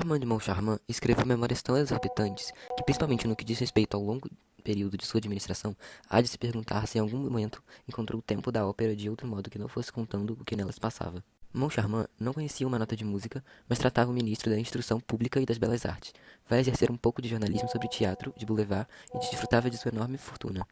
Armand de Montcharmin escreveu memórias tão exorbitantes que, principalmente no que diz respeito ao longo período de sua administração, há de se perguntar se em algum momento encontrou o tempo da ópera de outro modo que não fosse contando o que nelas passava. Montcharmin não conhecia uma nota de música, mas tratava o ministro da Instrução Pública e das Belas Artes. Vai exercer um pouco de jornalismo sobre teatro, de boulevard e desfrutava de sua enorme fortuna.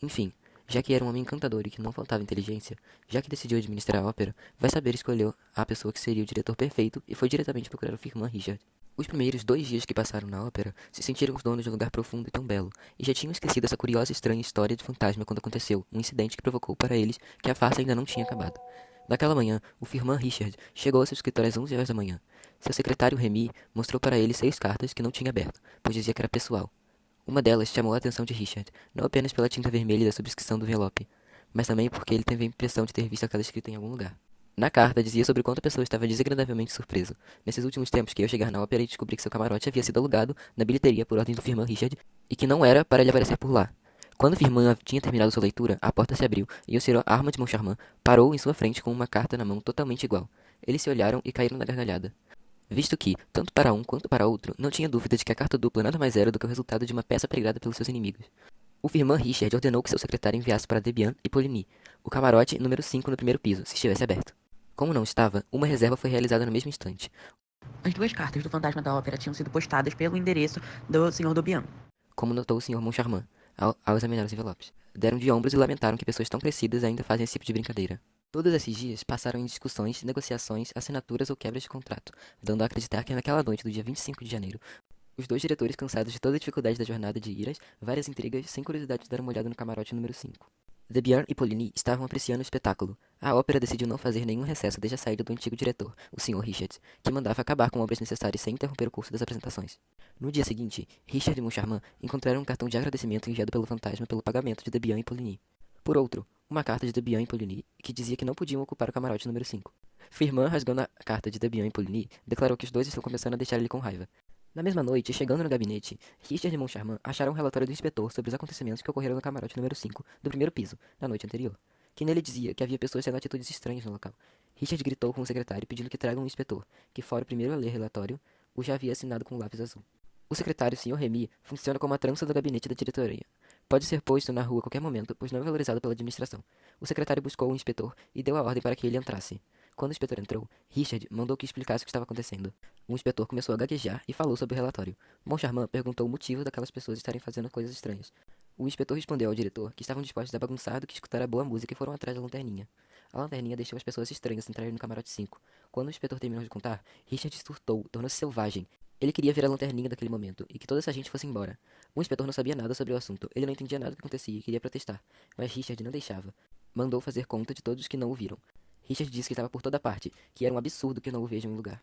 Enfim, já que era um homem encantador e que não faltava inteligência, já que decidiu administrar a ópera, vai saber escolher a pessoa que seria o diretor perfeito e foi diretamente procurar o Firmin Richard. Os primeiros 2 dias que passaram na ópera se sentiram os donos de um lugar profundo e tão belo, e já tinham esquecido essa curiosa e estranha história de fantasma quando aconteceu, um incidente que provocou para eles que a farsa ainda não tinha acabado. Naquela manhã, o Firmin Richard chegou ao seu escritório às 11 horas da manhã. Seu secretário Remy mostrou para ele 6 cartas que não tinha aberto, pois dizia que era pessoal. Uma delas chamou a atenção de Richard, não apenas pela tinta vermelha da subscrição do envelope, mas também porque ele teve a impressão de ter visto aquela escrita em algum lugar. Na carta dizia sobre quanto a pessoa estava desagradavelmente surpreso. Nesses últimos tempos que ia chegar na ópera e descobri que seu camarote havia sido alugado na bilheteria por ordem do Firmin Richard e que não era para ele aparecer por lá. Quando Firmin tinha terminado sua leitura, a porta se abriu e o Sr. Armand de Montcharmin parou em sua frente com uma carta na mão totalmente igual. Eles se olharam e caíram na gargalhada, visto que, tanto para um quanto para outro, não tinha dúvida de que a carta dupla nada mais era do que o resultado de uma peça pregada pelos seus inimigos. O Firmin Richard ordenou que seu secretário enviasse para Debian e Poligny o camarote número 5 no primeiro piso, se estivesse aberto. Como não estava, uma reserva foi realizada no mesmo instante. As 2 cartas do Fantasma da Ópera tinham sido postadas pelo endereço do Sr. Dobian. Como notou o Sr. Moncharmin, ao examinar os envelopes. Deram de ombros e lamentaram que pessoas tão crescidas ainda fazem esse tipo de brincadeira. Todos esses dias passaram em discussões, negociações, assinaturas ou quebras de contrato, dando a acreditar que naquela noite do dia 25 de janeiro, os 2 diretores, cansados de toda a dificuldade da jornada de iras, várias intrigas, sem curiosidade deram uma olhada no camarote número 5. Debian e Poligny estavam apreciando o espetáculo. A ópera decidiu não fazer nenhum recesso desde a saída do antigo diretor, o Sr. Richard, que mandava acabar com obras necessárias sem interromper o curso das apresentações. No dia seguinte, Richard e Moncharmin encontraram um cartão de agradecimento enviado pelo fantasma pelo pagamento de Debian e Poligny. Por outro, uma carta de Debian e Poligny que dizia que não podiam ocupar o camarote número 5. Firmin, rasgando a carta de Debian e Poligny, declarou que os dois estão começando a deixar ele com raiva. Na mesma noite, chegando no gabinete, Richard e Moncharmin acharam um relatório do inspetor sobre os acontecimentos que ocorreram no camarote número 5 do primeiro piso, na noite anterior, que nele dizia que havia pessoas tendo atitudes estranhas no local. Richard gritou com o secretário pedindo que tragam um inspetor, que fora o primeiro a ler o relatório, o já havia assinado com um lápis azul. O secretário, Sr. Remy, funciona como a trança do gabinete da diretoria. Pode ser posto na rua a qualquer momento, pois não é valorizado pela administração. O secretário buscou o inspetor e deu a ordem para que ele entrasse. Quando o inspetor entrou, Richard mandou que explicasse o que estava acontecendo. O inspetor começou a gaguejar e falou sobre o relatório. Moncharmin perguntou o motivo daquelas pessoas estarem fazendo coisas estranhas. O inspetor respondeu ao diretor que estavam dispostos a bagunçar do que escutar a boa música e foram atrás da lanterninha. A lanterninha deixou as pessoas estranhas entrarem no camarote 5. Quando o inspetor terminou de contar, Richard surtou, tornou-se selvagem. Ele queria ver a lanterninha daquele momento e que toda essa gente fosse embora. O inspetor não sabia nada sobre o assunto, ele não entendia nada do que acontecia e queria protestar, mas Richard não deixava. Mandou fazer conta de todos os que não o viram. Richard disse que estava por toda parte, que era um absurdo que não o vejam em lugar.